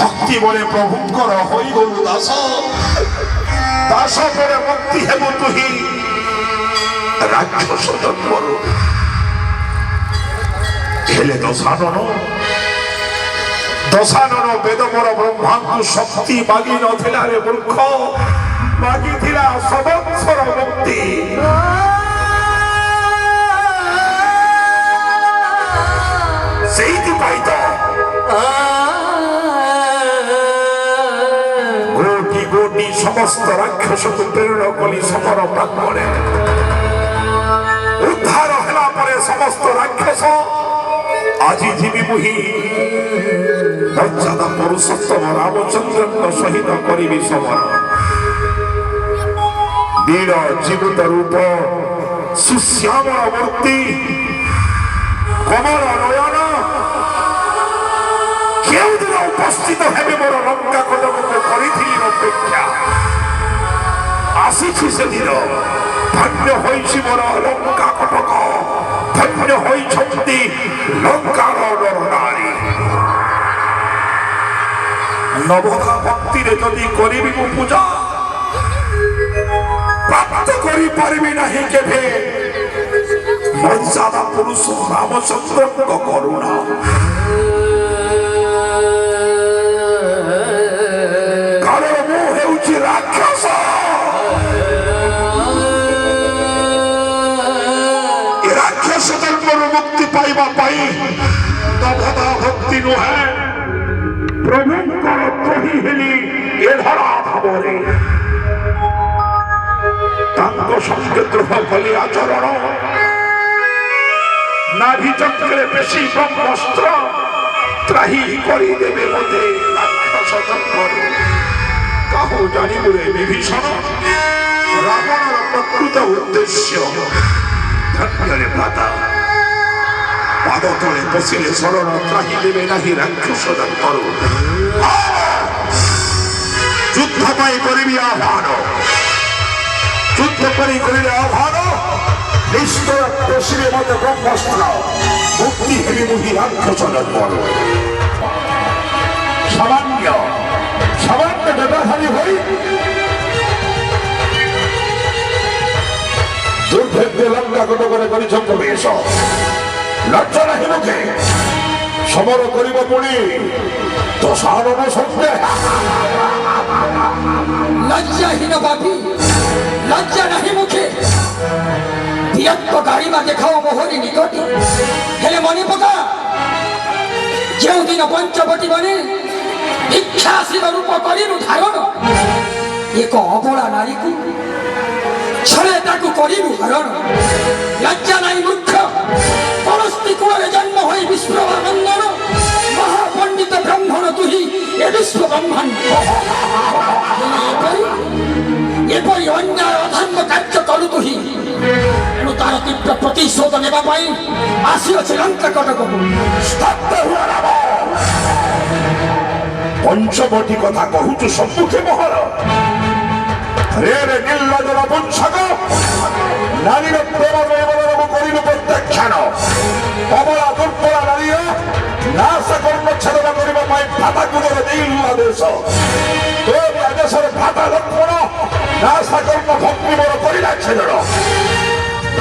ভক্তি বলে প্রভুঙ্কর হই গরু দাস দাস বলে মুক্তি হেব তুহি রাক্ষস জন্মর হেলে দশানন বেদমর ব্রহ্মাঙ্গ শক্তি মাগি নথিলা রে মূর্খ মাগিଥିଲା সবৎসর মুক্তি সেইଥିପାଇଁ ତ ଗୋଟି ଗୋଟି ସମସ୍ତ ରାକ୍ଷସକୁ ପ୍ରେରଣ କଲି ସମର ପ୍ରାଙ୍ଗଣରେ ଉଦ୍ଧାର ହେଲା ପରେ ସମସ୍ତ ରାକ୍ଷସ ଆଜି ଯିବି ମୁହିଁ ମର୍ଯ୍ୟାଦା ପୁରୁଷୋତ୍ତମ ରାମଚନ୍ଦ୍ରଙ୍କ ସହିତ କରିବି ସମର ବୀର ଜୀବିତ ରୂପ ସୁଶ୍ୟାମଳ ମୂର୍ତ୍ତି କମଳ ନୟନ କେଉଁଦିନ ଉପସ୍ଥିତ ହେବେ ମୋର ଲଙ୍କା କଟକକୁ କରିଥିଲି ଅପେକ୍ଷା ଆସିଛି ସେଦିନ ଧନ୍ୟ ହୋଇଛି ମୋର ଲଙ୍କା କଟକ ଧନ୍ୟ ହୋଇଛନ୍ତି ଲଙ୍କାର ନରନାରୀ ନବଦା ଭକ୍ତିରେ ଯଦି କରିବି ମୁଁ ପୂଜା ପ୍ରାପ୍ତ କରିପାରିବି ନାହିଁ କେବେ ମର୍ଯ୍ୟାଦା ପୁରୁଷ ରାମଚନ୍ଦ୍ରଙ୍କ କରୁଣା କାରଣ ମୁଁ ହେଉଛି ରାକ୍ଷସ ଏ ରାକ୍ଷସ ଜନ୍ମରୁ ମୁକ୍ତି ପାଇବା ପାଇଁ ନବଦା ଭକ୍ତି ନୁହେଁ ପ୍ରଭୁଙ୍କର ତ୍ରହି ହେଲି ଏ ଧରା ଭାବରେ ତାଙ୍କ ସଙ୍ଗେ ଦ୍ରୋହ କଲି ଆଚରଣ নাভি চক্রে বেশি ব্রহ্মাস্ত্র ত্রাহি করিদেবে মতে রাক্ষস জন্মর কাহু জানিবুরে বিভীষণ রাবণর প্রকৃত উদ্দেশ্য ধন্যরে ভ্রাতা পাদতলে বসিলে শরণ ত্রাহি দেবে নাহি রাক্ষস জন্মর যুদ্ধ পাই করিবি আহ্বান যুদ্ধ করি করিলে আহ্বান নিষ্ঠুর পেশির মধ্যে ব্রহ্মাস্ত্র মুক্তি হেবি মুহি রাক্ষস জন্মর সামান্য ব্যবহারী হই দুর্ভেদ্যে লঙ্কা কটকরে করিছ প্রবেশ লজ্জা নাহি মুখে সমর করিব পুଣି দশানন সঙ্গে লজ্জাহীন পাপী লজ্জা নাহি মুখে বিরক্ত গাড়িমা দেখাও মোহরি নিকটে হেলে মনে পকা ଯେଉଁଦିନ ପଞ୍ଚବଟୀ ବନେ ଭିକ୍ଷାଶୀର ରୂପ କରିରୁ ଧାରଣ ଏକ ଅବଳା ନାରୀକୁ ଛଳେ ତାକୁ କରିରୁ ହରଣ ଲଜ୍ଜା ନାହିଁ ମୂର୍ଖ ପରସ୍ତି କୂଳରେ ଜନ୍ମ ହୋଇ ବିଶ୍ୱବ୍ରହ୍ମାଣ୍ଡର ମହାପଣ୍ଡିତ ବ୍ରାହ୍ମଣ ତୁହି ଏ ବିଶ୍ୱ ବ୍ରହ୍ମାଣ୍ଡ ଏପରି ଅନ୍ୟାୟ ଅଧର୍ମ କାର୍ଯ୍ୟ କରୁ ତୁହି ଏଣୁ ତାର ତୀବ୍ର ପ୍ରତିଶୋଧ ନେବା ପାଇଁ ଆସିଅଛି ଲଙ୍କା କଟକକୁ ସ୍ତବ୍ଧ ହୁଅ ରାମ ପଞ୍ଚବଟୀ କଥା କହୁଛୁ ସମ୍ମୁଖେ ମୋହର ରେ ନିର୍ଲଜର ବଂଶକ ନାରୀର ପ୍ରେମ ଜୟବରକୁ କରିଲୁ ପ୍ରତ୍ୟାଖ୍ୟାନ ଅବଳା ଦୁର୍ବଳା ନାରୀର ନାଶ କର୍ମଚ୍ଛେଦନ କରିବା ପାଇଁ ଭ୍ରାତାକୁ ଦେଇଲୁ ଆଦେଶ ତୋରି ଆଦେଶରେ ଭ୍ରାତା ଲକ୍ଷ୍ମଣ ନାଶ କର୍ମ ଭକ୍ତି ମୋର କରିଲା ଛେଦନ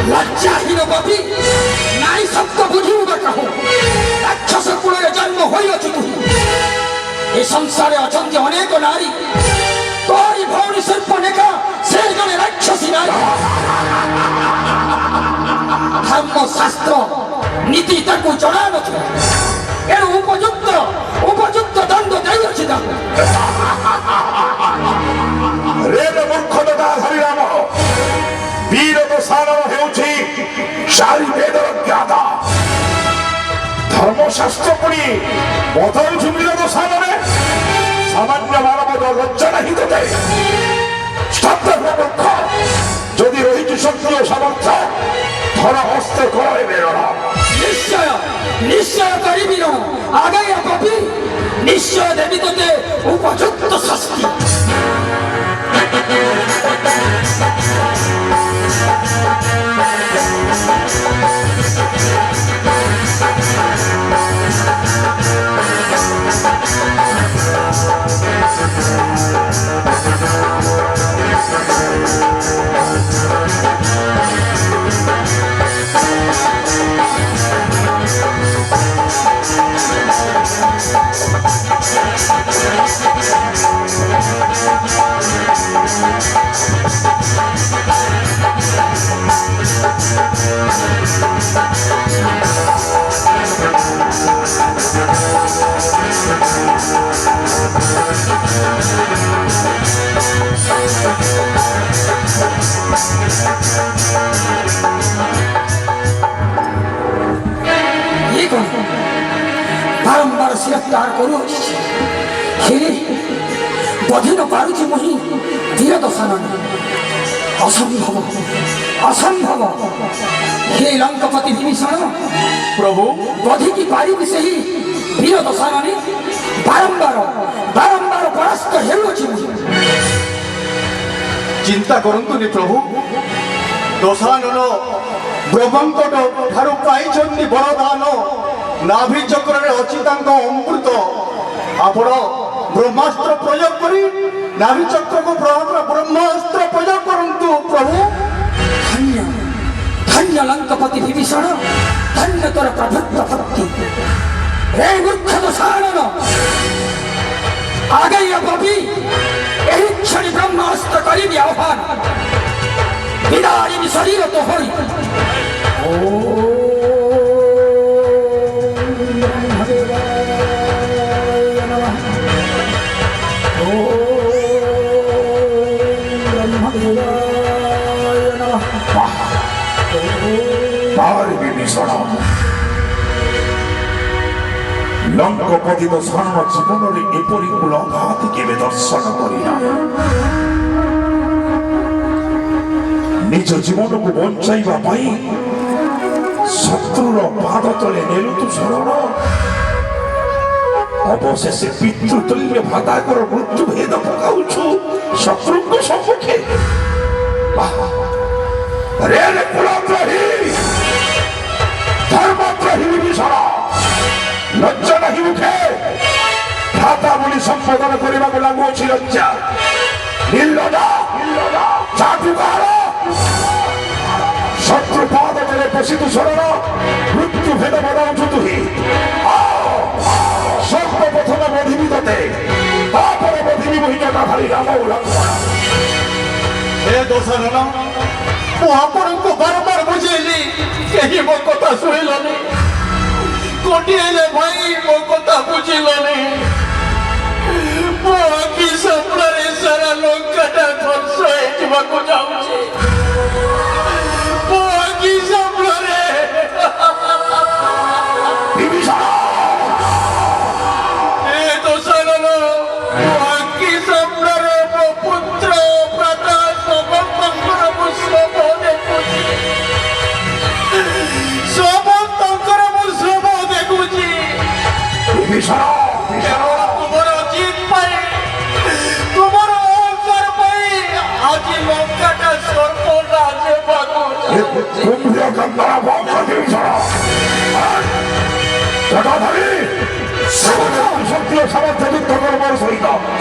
ଲଜ୍ଜାହୀନ ପାପୀ ନାରୀ ଶବ୍ଦ ବୁଝିବୁ ବା କାହୁ ରାକ୍ଷସ କୂଳରେ ଜନ୍ମ ହୋଇଅଛୁ ତୁ ଏ ସଂସାରରେ ଅଛନ୍ତି ଅନେକ ନାରୀ ତୋରି ଭଉଣୀ ସର୍ପନେଖା ସେ ଜଣେ ରାକ୍ଷସୀ ନାରୀ ଧର୍ମଶାସ୍ତ୍ର ନୀତି ତାକୁ ଜଣା ନଥିଲା ଏଣୁ ଉପଯୁକ୍ତ ଦଣ୍ଡ ଦେଇଅଛି ତାକୁ ମୂର୍ଖତା ରାମ ବୀର ଦଶାନନ ହେଉଛି ଚାରି ବେଦର ଜ୍ଞାତା ଧର୍ମଶାସ୍ତ୍ର ପୁଣି ବଦଳୁଛୁ ବୀର ଦଶାନରେ ସାମାନ୍ୟ ମାନବ ଲଜ୍ଜା ନାହିଁ ତୋତେ ସ୍ତବ୍ଧ ମୂର୍ଖ ଯଦି ରହିଛି ଶକ୍ତି ଓ ସାମର୍ଥ୍ୟ ଧର ହସ୍ତେ କର ଏ ବେରଣ ନିଶ୍ଚୟ କରିବି ଆଗେଇ ପାପୀ ନିଶ୍ଚୟ ଦେବି ତୋତେ ଉପଯୁକ୍ତ ଶାସ୍ତି ତିରସ୍କାର କରୁଅଛି। ହେଲେ ବଧିନ ପାରୁଛି ମୁହିଁ ଧୀର ଦଶାନନ। ଅସମ୍ଭବ ଅସମ୍ଭବ। ହେ ଲଙ୍କପତି ବିଭୀଷଣ, ପ୍ରଭୁ ବଧିକି ପାରିବି ସେହି ବୀର ଦଶାନନେ ବାରମ୍ବାର ବାରମ୍ବାର ପରାସ୍ତ ହେଉଅଛି। ଚିନ୍ତା କରନ୍ତୁନି ପ୍ରଭୁ। ଦଶାନନ ବ୍ରହ୍ମଙ୍କ ଠାରୁ ପାଇଛନ୍ତି ବରଦାନ। ନାଭି ଚକ୍ରରେ ଅଛି ତାଙ୍କ ଅମୃତ। ଆପଣ ବ୍ରହ୍ମାସ୍ତ୍ର ପ୍ରୟୋଗ କରି ନାଭି ଚକ୍ରକୁ ବ୍ରହ୍ମାସ୍ତ୍ର ପ୍ରୟୋଗ କରନ୍ତୁ ପ୍ରଭୁ। ଧନ୍ୟ ଧନ୍ୟ ଲଙ୍କପତି ବିଭୀଷଣ, ଧନ୍ୟ ତୋର ପ୍ରଭୁତ୍ୱ ଭକ୍ତି। হে ମୂର୍ଖ ଦଶାନନ, ଆଗେଇ ବବି ଏହି କ୍ଷଣି ବ୍ରହ୍ମାସ୍ତ୍ର କରିବି ଆହ୍ୱାନ। ବିଦାରିବି ଶରୀର ତୋହରି। ବିଭୀଷଣ, ଲଙ୍କପତି ଦଶାନନ ଜୀବନରେ ଏପରି କୁଳଘାତ କେବେ ଦର୍ଶନ କରିନା। ନିଜ ଜୀବନକୁ ବଞ୍ଚାଇବା ପାଇଁ ଶତ୍ରୁର ପାଦ ତଳେ ନେଲୁ ତୁ ଶରଣ। ଅବଶେଷେ ପିତୃତୁଲ୍ୟ ଭ୍ରାତାଙ୍କର ମୃତ୍ୟୁ ଭେଦ ପକାଉଛୁ ଶତ୍ରୁଙ୍କ ସମ୍ମୁଖେ। ରେ କୁଳଦ୍ରୋହୀ, ଧର୍ମଦ୍ରୋହୀ ବିଭୀଷଣ, ଲଜ୍ଜା ନାହିଁ ମୁଖେ? ଭ୍ରାତା ବୋଲି ସମ୍বোଧନ କରିବାକୁ ଲାଗୁଅଛି ଲଜ୍ଜା। ନିର୍ଲଜ୍ଜ ଚାଟୁକାର, ଶତ୍ରୁ ପାଦ ତଳେ ପଶି ତୁ ଶରଣ ମୃତ୍ୟୁ ଭେଦ ବଦାଉଛୁ ତୁହି। ସର୍ବପ୍ରଥମେ ବଧିବି ତତେ, ତାପରେ ବଧିବି ମୁହିଁ ଜଟାଧାରୀ ରାମ ଓ ଲକ୍ଷ୍ମଣ। ହେ ଦଶାନନ, ମୁଁ ଆପଣଙ୍କୁ ବାରବାର ବୁଝେଇଲି, କେହି ମୋ କଥା ଶୁଣିଲନି। ଗୋଟିଏ ହେଲେ ଭାଇ ମୋ କଥା ବୁଝିଲନି। ମୋ ଆଖି ସାମ୍ନାରେ ସାରା ଲଙ୍କାଟା ଧ୍ୱଂସ ହେଇଯିବାକୁ ଯାଉଛି। ମୋ ଆଖି ସାମ୍ନାରେ ହେ ଦଶାନନ, ମୋ ଆଖି ସାମ୍ନାରେ ମୋ ପୁତ୍ର ଭ୍ରାତା ସମସ୍ତଙ୍କର ମୁଁ ଶବ ଦେଖୁଛି। ସମସ୍ତଙ୍କର ମୁଁ ଶବ ଦେଖୁଛି। ତୁମର ଜିତ ପାଇଁ, ତୁମର ଅହଙ୍କାର ପାଇଁ ଆଜି ଲଙ୍କାଟା ସର୍ବନାଶ ହେବାକୁ ଯାଉଛି।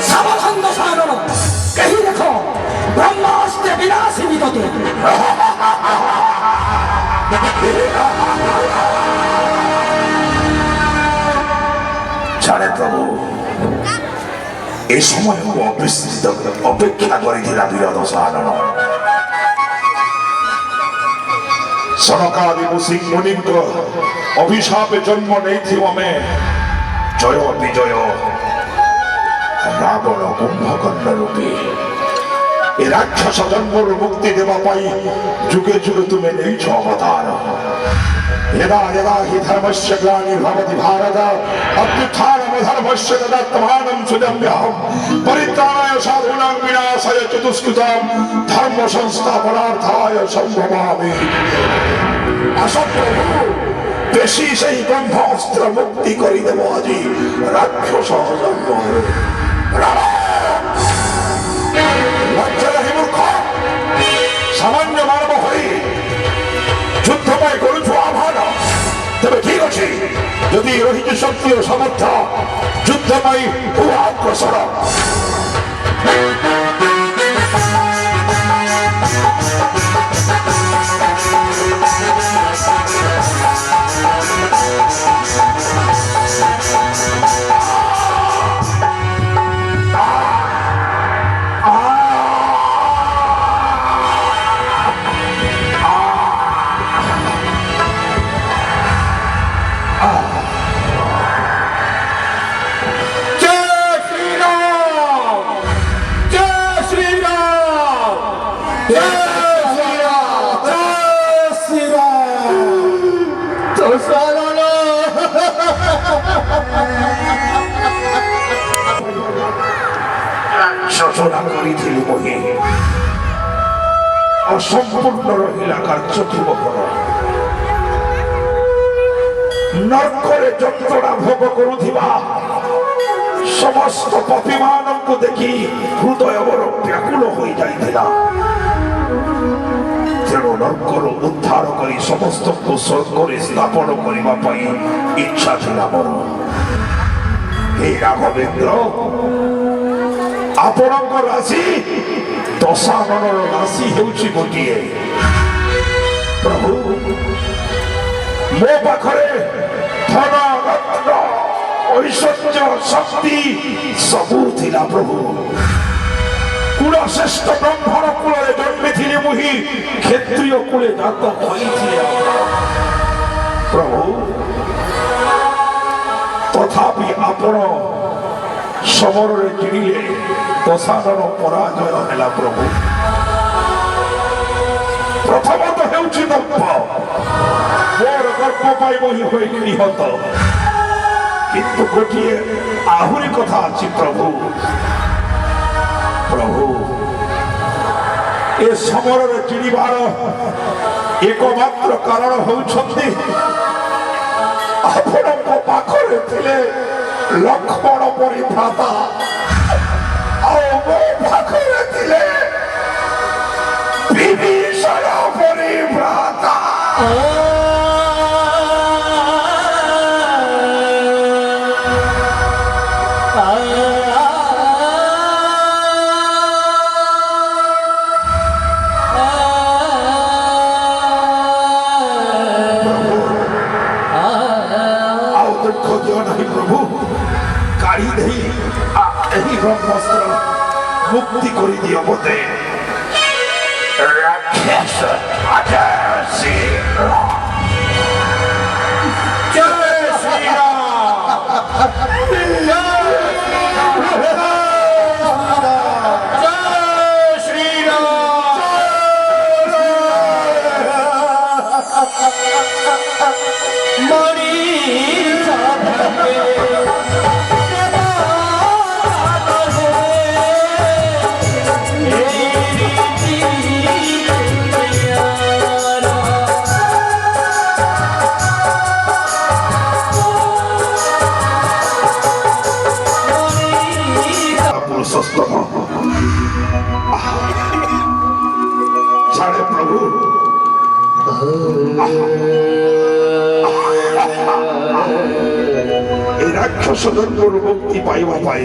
ସାବଧାନ ଦଶାନନ, କେହି ଦେଖ ବ୍ରହ୍ମାସ୍ତ୍ର ବିନାଶିନୀ ତତେ। ଛାଡ଼େ ପ୍ରଭୁ, ଏ ସମୟକୁ ଅପେକ୍ଷା କରିଥିଲା ବୀର ଦଶାନନ। ସନକାଦି ମୁନିଙ୍କ ଅଭିଶାପ ଜନ୍ମ ନେଇଥିବ ଆମେ ଜୟ ବିଜୟ ରାବଣ କୁମ୍ଭକର୍ଣ୍ଣ ରୂପୀ। ଏ ରାକ୍ଷସ ଜନ୍ମରୁ ମୁକ୍ତି ଦେବା ପାଇଁ ଯୁଗେ ଯୁଗେ ତୁମେ ନେଇଛ ଅବତାର। यदा यदा हि धर्मस्य ग्लानिर्भवति भारत अभ्युत्थानमधर्मस्य तदात्मानं सुजम्यहं परित्राणाय साधूनां विनाशाय च दुष्कृतां धर्म संस्थापनार्थाय संभवामि। आशा प्रभु बेशी সেই ব্রহ্মাস্ত্র মুক্তি করে দেব আজি রাক্ষস জন্ম। লজ্জা নাহি মূর্খ, সামান্য মানব হই যুদ্ধ পাই করুছ আহ্বান। তবে ঠিক আছে, যদি রহিত শক্তি ও সামর্থ্য যুদ্ধ পাই অগ্রসর। দশানন ଯୋଜନା କରିଥିଲି ବହି ଅସମ୍ପୂର୍ଣ୍ଣ ରହିଲା କାର୍ଯ୍ୟଟି ମୋର ନର୍କରେ ଯନ୍ତ୍ରଣା ଭୋଗ କରୁଥିବା ସମସ୍ତ ପପୀମାନଙ୍କୁ ଦେଖି ହୃଦୟ ମୋର ବ୍ୟାକୁଳ ହୋଇଯାଇଥିଲା ତେଣୁ ନର୍କରୁ ଉଦ୍ଧାର କରି ସମସ୍ତଙ୍କୁ ସ୍ୱର୍ଗରେ ସ୍ଥାପନ କରିବା ପାଇଁ ଇଚ୍ଛା ଥିଲା ମୋର ହେ ରାଘବେନ୍ଦ୍ର ଆପଣଙ୍କ ରାଶି ଦଶାନନର ରାଶି ହେଉଛି ଗୋଟିଏ ପ୍ରଭୁ ମୋ ପାଖରେ ଧନ ରତ୍ନ ଐଶ୍ୱର୍ଯ୍ୟ ଶକ୍ତି ସବୁ ଥିଲା ପ୍ରଭୁ କୁଳଶ୍ରେଷ୍ଠ ବ୍ରାହ୍ମଣ କୂଳରେ ଜନ୍ମିଥିଲି ମୁହିଁ କ୍ଷତ୍ରିୟ କୂଳେ ଜାତ ହୋଇଥିଲେ ପ୍ରଭୁ ତଥାପି ଆପଣ ସମରରେ କିଣିଲେ ଦଶାନନ ପରାଜୟ ହେଲା ପ୍ରଭୁ ପ୍ରଥମତଃ ହେଉଛି ଦମ୍ଭ ମୋର ଗର୍ବ ପାଇଁ ବହି ହୋଇ ନିହତ କିନ୍ତୁ ଗୋଟିଏ ଆହୁରି କଥା ଅଛି ପ୍ରଭୁ ପ୍ରଭୁ ଏ ସମରରେ ଚିଣିବାର ଏକମାତ୍ର କାରଣ ହେଉଛନ୍ତି ଆପଣଙ୍କ ପାଖରେ ଥିଲେ ଲକ୍ଷ୍ମଣ ପରି ଭ୍ରାତା ଆଉ ମୋ ପାଖରେ ଥିଲେ ବିଭୀଷଣ ପରି ଭ୍ରାତା মুক্তি করে দিও বটে রাক্ষস আজাসি জয় ছাড়ে প্রভু এই রাক্ষস জন্মর মুক্তি পাইবা পাই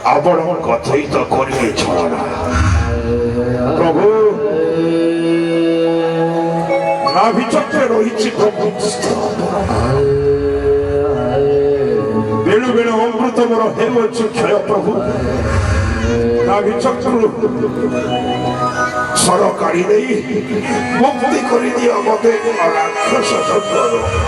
ଆପଣ কথিত করিয়ে ছড়া প্রভু নাভিচক্রে রয়েছে প্রভু বেণু বেণু অমৃত মোর হেউছে ক্ষয় প্রভু নাভিচক্রু সরকারি নেই মুক্তি করে দিও মতে রাক্ষস জন্মর